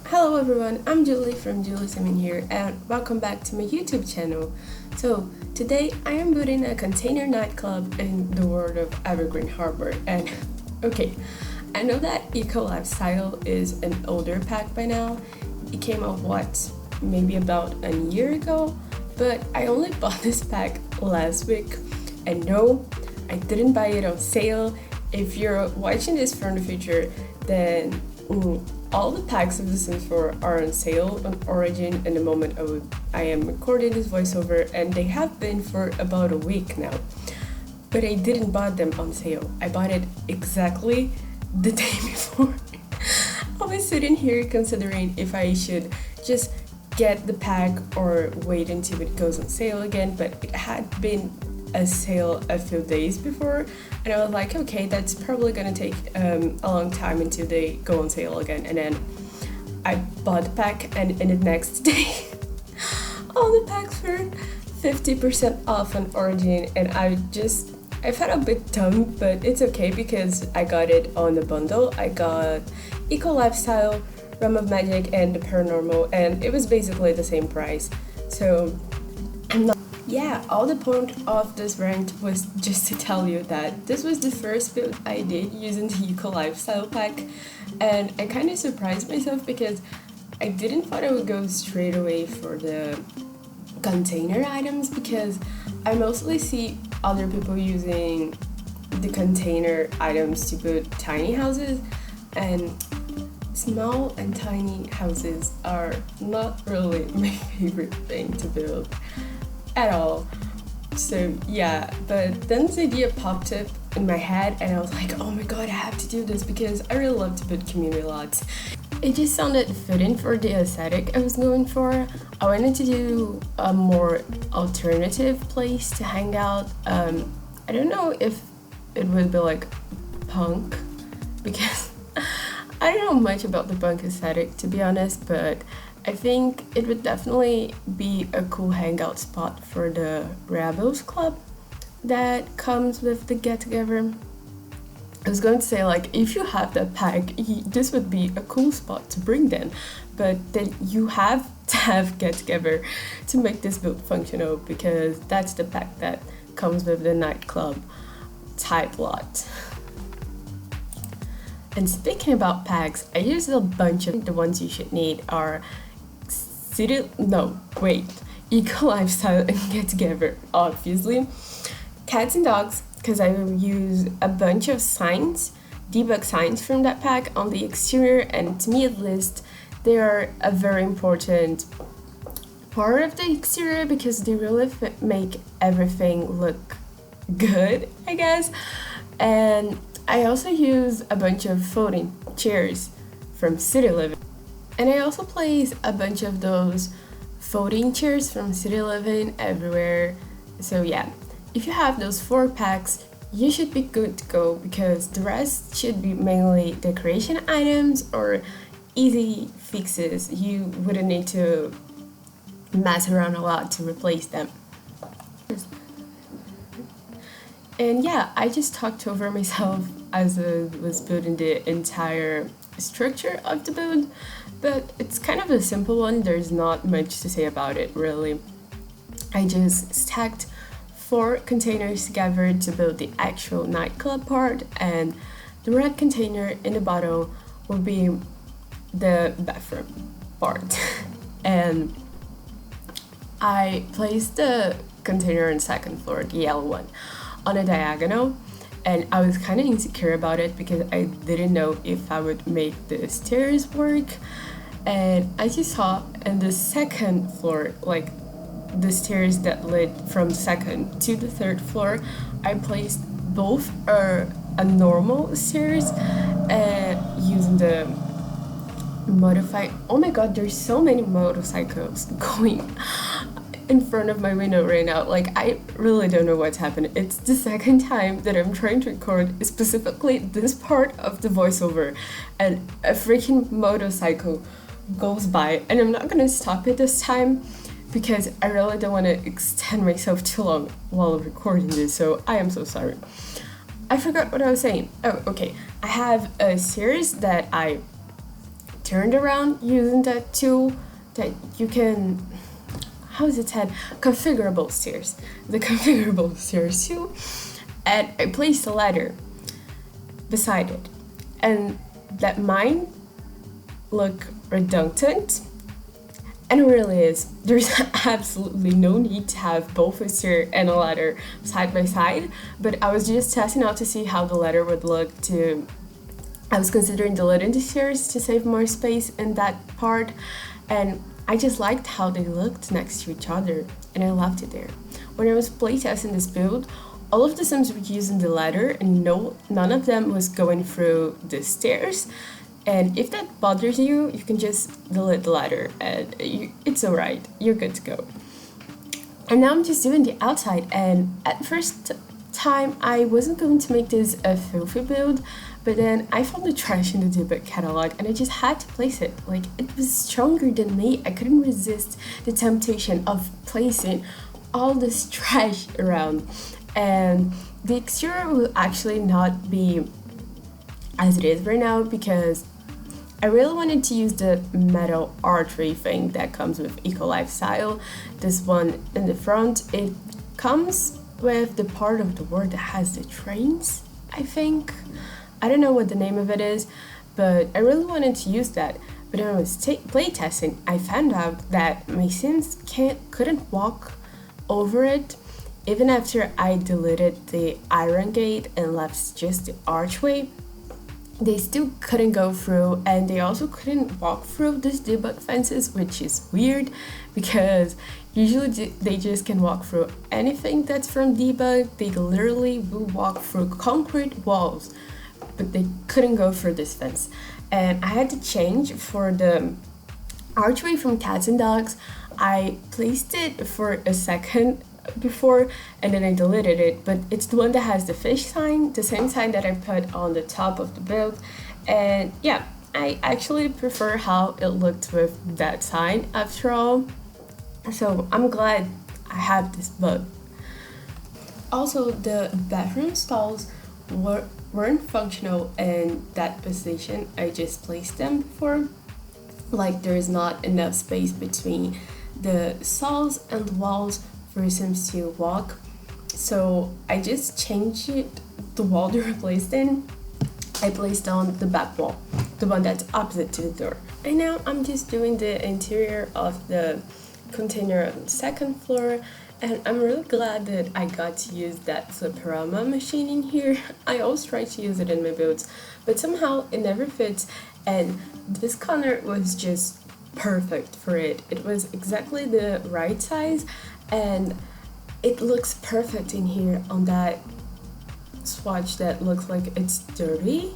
Hello everyone, I'm Julie from Julie Simon here and welcome back to my YouTube channel. So today I am building a container nightclub in the world of Evergreen Harbour and okay, I know that Eco Lifestyle is an older pack by now. It came out maybe about a year ago, but I only bought this pack last week and no, I didn't buy it on sale. If you're watching this from the future, then all the packs of The Sims 4 are on sale on Origin in the moment I am recording this voiceover, and they have been for about a week now. But I didn't buy them on sale. I bought it exactly the day before. I was sitting here considering if I should just get the pack or wait until it goes on sale again, but it had been a sale a few days before, and I was like, okay, that's probably gonna take a long time until they go on sale again. And then I bought the pack, and in the next day all the packs were 50% off on Origin, and I felt a bit dumb, but it's okay because I got it on the bundle. I got Eco Lifestyle, Realm of Magic, and the Paranormal, and it was basically the same price. So yeah, all the point of this rant was just to tell you that this was the first build I did using the Eco Lifestyle pack, and I kind of surprised myself because I didn't thought I would go straight away for the container items, because I mostly see other people using the container items to build tiny houses, and small and tiny houses are not really my favorite thing to build at all. So yeah, but then this idea popped up in my head and I was like, oh my god, I have to do this because I really love to build community lots. It just sounded fitting for the aesthetic I was going for. I wanted to do a more alternative place to hang out. I don't know if it would be like punk, because I don't know much about the punk aesthetic, to be honest, but I think it would definitely be a cool hangout spot for the Rebels Club that comes with the get-together. I was going to say, like, if you have that pack, this would be a cool spot to bring them, but then you have to have get-together to make this build functional, because that's the pack that comes with the nightclub type lot. And speaking about packs, I used a bunch of the ones you should need are Eco Lifestyle and Get Together, obviously. Cats and dogs, because I will use a bunch of signs, debug signs from that pack on the exterior, and to me at least, they are a very important part of the exterior because they really make everything look good, I guess. And I also use a bunch of folding chairs from City Living. And I also place a bunch of those folding chairs from City Living everywhere. So yeah, if you have those 4 packs, you should be good to go, because the rest should be mainly decoration items or easy fixes. You wouldn't need to mess around a lot to replace them. And yeah, I just talked over myself as I was building the entire structure of the build, but it's kind of a simple one. There's not much to say about it, really. I just stacked 4 containers together to build the actual nightclub part, and the red container in the bottom will be the bathroom part. And I placed the container on the 2nd floor, the yellow one, on a diagonal, and I was kind of insecure about it because I didn't know if I would make the stairs work. And I just saw in the 2nd floor, like the stairs that led from 2nd to the 3rd floor, I placed both a normal stairs and using the modified. Oh my god, there's so many motorcycles going in front of my window right now. Like, I really don't know what's happening. It's the 2nd time that I'm trying to record specifically this part of the voiceover, and a freaking motorcycle goes by, and I'm not gonna stop it this time because I really don't want to extend myself too long while recording this, so I am so sorry. I forgot what I was saying. Oh, okay. I have a series that I turned around using that tool that you can, how is it said, configurable stairs, the configurable stairs too, and I placed a ladder beside it, and that might look redundant, and it really is. There's absolutely no need to have both a stair and a ladder side by side, but I was just testing out to see how the ladder would look. I was considering deleting the stairs to save more space in that part, and I just liked how they looked next to each other, and I left it there. When I was playtesting this build, all of the sims were using the ladder, and none of them was going through the stairs. And if that bothers you, you can just delete the ladder, and it's alright, you're good to go. And now I'm just doing the outside, and at first time I wasn't going to make this a filthy build, but then I found the trash in the debug catalog and I just had to place it. Like, it was stronger than me. I couldn't resist the temptation of placing all this trash around. And the exterior will actually not be as it is right now because I really wanted to use the metal archway thing that comes with Eco Lifestyle. This one in the front, it comes with the part of the word that has the trains, I think. I don't know what the name of it is, but I really wanted to use that. But when I was playtesting, I found out that my sims couldn't walk over it. Even after I deleted the iron gate and left just the archway, they still couldn't go through, and they also couldn't walk through these debug fences, which is weird because usually they just can walk through anything that's from debug. They literally will walk through concrete walls, but they couldn't go through this fence. And I had to change for the archway from cats and dogs. I placed it for a second before and then I deleted it, but it's the one that has the fish sign, the same sign that I put on the top of the build. And yeah, I actually prefer how it looked with that sign after all, so I'm glad I have this bug. Also, the bathroom stalls weren't functional in that position I just placed them before. Like, there's not enough space between the stalls and the walls for Sims to walk, so I just changed it. The wall they were placed in, I placed on the back wall, the one that's opposite to the door. And now I'm just doing the interior of the container on the second floor, and I'm really glad that I got to use that Paranormal machine in here. I always try to use it in my builds, but somehow it never fits, and this corner was just perfect for it. It was exactly the right size, and it looks perfect in here on that swatch that looks like it's dirty.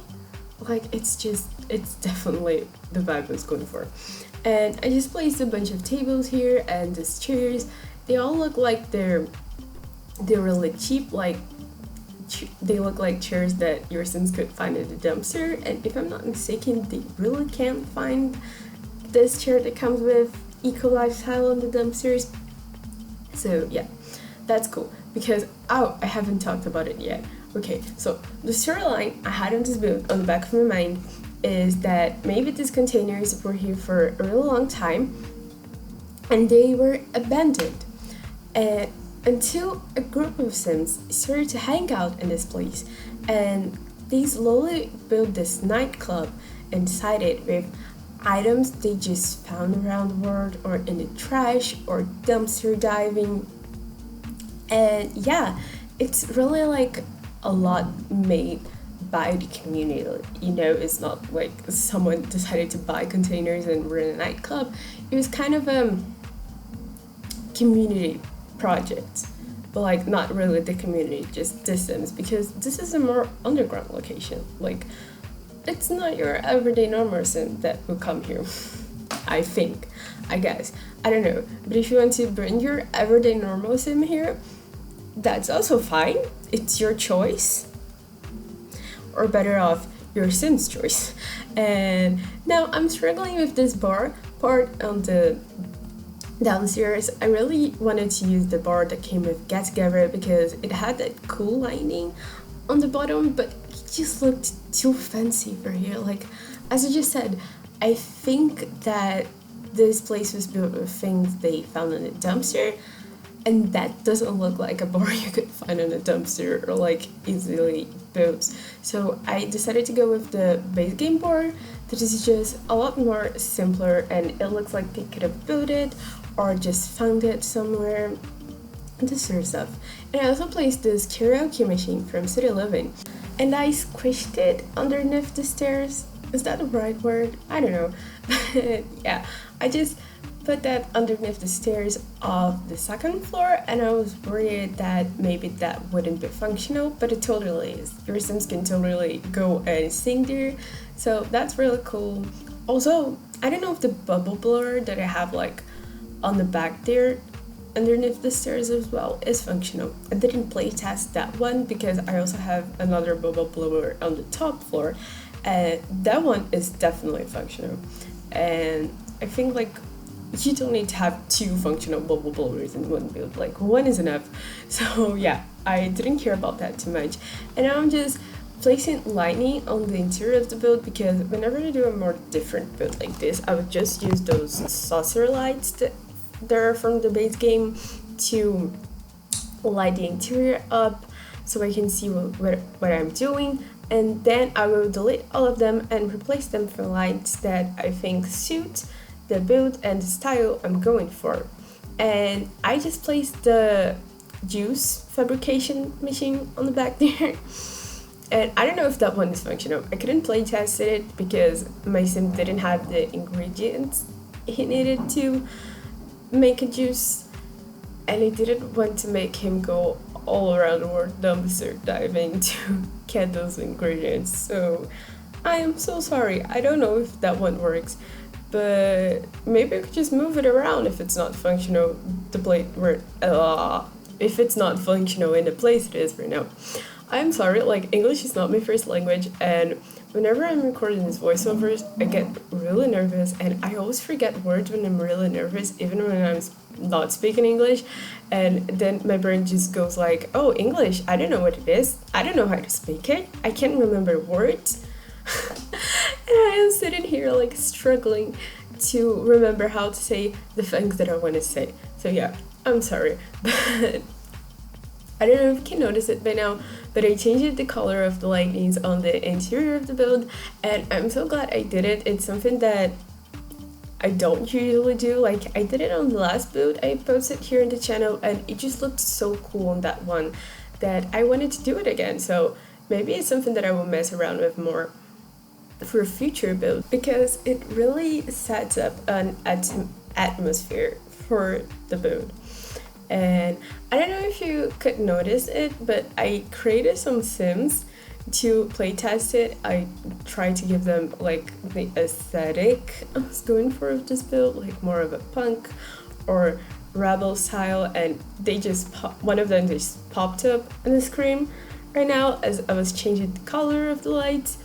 Like, it's definitely the vibe I was going for. And I just placed a bunch of tables here and these chairs. They all look like they're really cheap, like they look like chairs that your Sims could find at the dumpster, and if I'm not mistaken, they really can't find this chair that comes with Eco Lifestyle on the dumpsters. So yeah, that's cool, because I haven't talked about it yet. Okay, so the storyline I had on this build on the back of my mind is that maybe these containers were here for a really long time and they were abandoned until a group of Sims started to hang out in this place, and they slowly built this nightclub inside it with items they just found around the world or in the trash or dumpster diving. And yeah, it's really like a lot made by the community, you know. It's not like someone decided to buy containers and we're in a nightclub. It was kind of a community project, but like not really the community, just the Sims, because this is a more underground location. Like, it's not your everyday normal Sim that will come here. I guess, I don't know, but if you want to bring your everyday normal Sim here, that's also fine. It's your choice, or better off, your Sim's choice. And now I'm struggling with this bar part on the downstairs. I really wanted to use the bar that came with Get Together because it had that cool lining on the bottom, but it just looked too fancy for here. Like, as I just said, I think that this place was built with things they found in a dumpster, and that doesn't look like a bar you could find in a dumpster or like easily built. So I decided to go with the base game bar that is just a lot more simpler, and it looks like they could have built it or just found it somewhere, this sort of stuff. And I also placed this karaoke machine from City Living, and I squished it underneath the stairs. Is that the right word? I don't know. But yeah, I just put that underneath the stairs of the second floor, and I was worried that maybe that wouldn't be functional, but it totally is. Your Sims can totally go and sing there, so that's really cool. Also, I don't know if the bubble blower that I have like on the back there underneath the stairs as well is functional. I didn't play test that one because I also have another bubble blower on the top floor, and that one is definitely functional. And I think like you don't need to have two functional bubble blowers in one build, like one is enough. So yeah, I didn't care about that too much. And now I'm just placing lightning on the interior of the build, because whenever I do a more different build like this, I would just use those saucer lights that are from the base game to light the interior up so I can see what I'm doing, and then I will delete all of them and replace them for lights that I think suit the build and the style I'm going for. And I just placed the juice fabrication machine on the back there. And I don't know if that one is functional. I couldn't play test it because my sim didn't have the ingredients he needed to make a juice, and I didn't want to make him go all around the world dumpster diving to get those ingredients. So I am so sorry. I don't know if that one works, but maybe I could just move it around if it's not functional. If it's not functional in the place it is right now. I'm sorry, like English is not my first language, and whenever I'm recording these voiceovers, I get really nervous, and I always forget words when I'm really nervous, even when I'm not speaking English, and then my brain just goes like, oh, English, I don't know what it is, I don't know how to speak it, I can't remember words. And I am sitting here like struggling to remember how to say the things that I want to say. So yeah, I'm sorry, but I don't know if you can notice it by now, but I changed the color of the lightnings on the interior of the build, and I'm so glad I did it. It's something that I don't usually do. Like, I did it on the last build I posted here in the channel, and it just looked so cool on that one that I wanted to do it again. So maybe it's something that I will mess around with more for future builds, because it really sets up an atmosphere for the build. And I don't know if you could notice it, but I created some sims to playtest it. I tried to give them like the aesthetic I was going for with this build, like more of a punk or rebel style, and they just one of them just popped up on the screen right now as I was changing the color of the lights.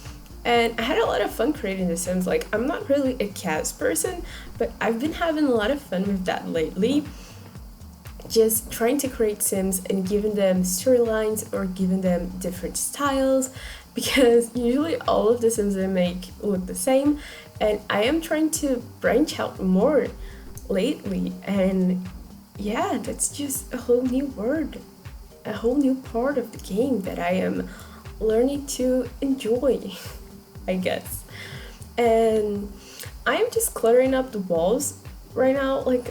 And I had a lot of fun creating the sims. Like, I'm not really a cast person, but I've been having a lot of fun with that lately. Just trying to create sims and giving them storylines or giving them different styles, because usually all of the sims I make look the same, and I am trying to branch out more lately. And yeah, that's just a whole new word, a whole new part of the game that I am learning to enjoy, I guess. And I am just cluttering up the walls right now. Like,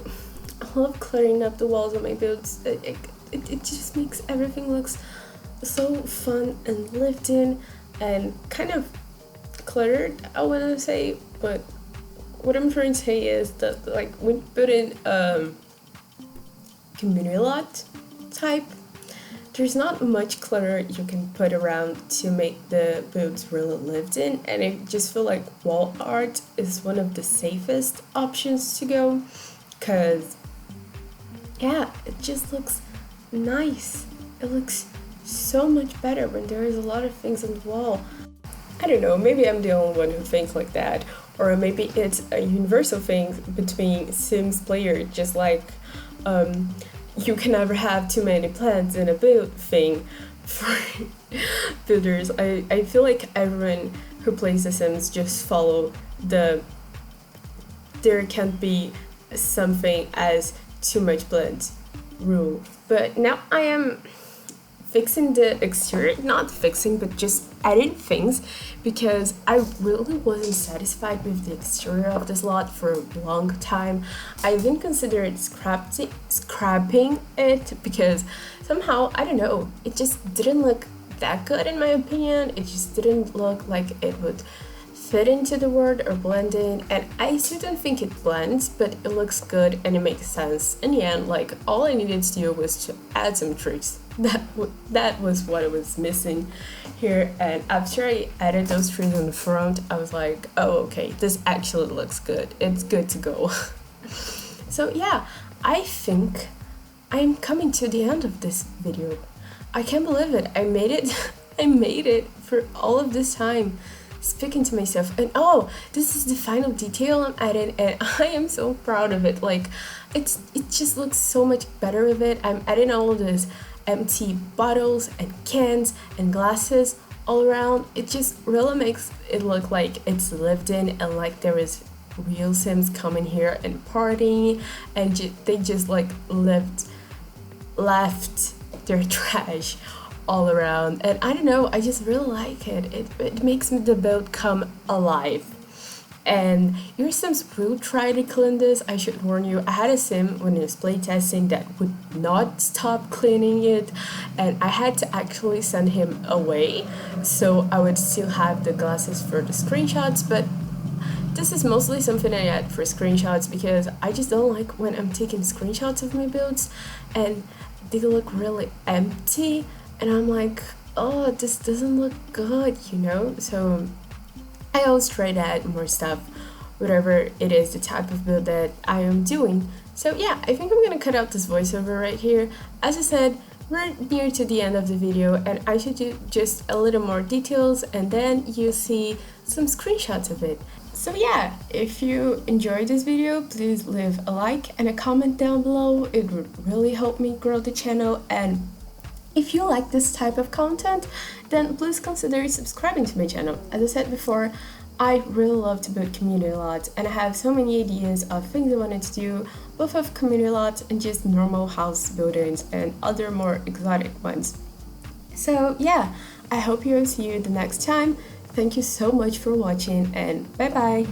I love cluttering up the walls of my builds. It just makes everything looks so fun and lived in and kind of cluttered, I want to say. But what I'm trying to say is that, like, when you put in community lot type, there's not much clutter you can put around to make the builds really lived in, and I just feel like wall art is one of the safest options to go, because yeah, it just looks nice. It looks so much better when there is a lot of things on the wall. I don't know, maybe I'm the only one who thinks like that, or maybe it's a universal thing between Sims player, just like you can never have too many plants in a build thing for builders. I feel like everyone who plays The Sims just follow the there can't be something as too much blend rule. But now I am fixing the exterior, not fixing, but just adding things, because I really wasn't satisfied with the exterior of this lot for a long time. I even considered scrapping it, because somehow, I don't know, it just didn't look that good in my opinion. It just didn't look like it would fit into the word or blend in, and I still don't think it blends, but it looks good and it makes sense. In the end, like, all I needed to do was to add some trees. That was what I was missing here, and after I added those trees on the front, I was like, oh, okay, this actually looks good. It's good to go. So yeah, I think I'm coming to the end of this video. I can't believe it. I made it. I made it for all of this time, speaking to myself, and oh, this is the final detail I'm adding, and I am so proud of it. Like, it just looks so much better with it. I'm adding all of these empty bottles and cans and glasses all around. It just really makes it look like it's lived in, and like there is real Sims coming here and partying, and they just like left their trash all around. And I don't know, I just really like it. It makes the build come alive. And your Sims will try to clean this. I should warn you, I had a Sim when it was playtesting that would not stop cleaning it, and I had to actually send him away, so I would still have the glasses for the screenshots. But this is mostly something I add for screenshots, because I just don't like when I'm taking screenshots of my builds and they look really empty, and I'm like, oh, this doesn't look good, you know? So I always try to add more stuff, whatever it is, the type of build that I am doing. So yeah, I think I'm gonna cut out this voiceover right here. As I said, we're near to the end of the video, and I should do just a little more details, and then you'll see some screenshots of it. So yeah, if you enjoyed this video, please leave a like and a comment down below. It would really help me grow the channel, and if you like this type of content, then please consider subscribing to my channel. As I said before, I really love to build community lots, and I have so many ideas of things I wanted to do, both of community lots and just normal house buildings and other more exotic ones. So yeah, I hope you'll see you the next time. Thank you so much for watching, and bye bye!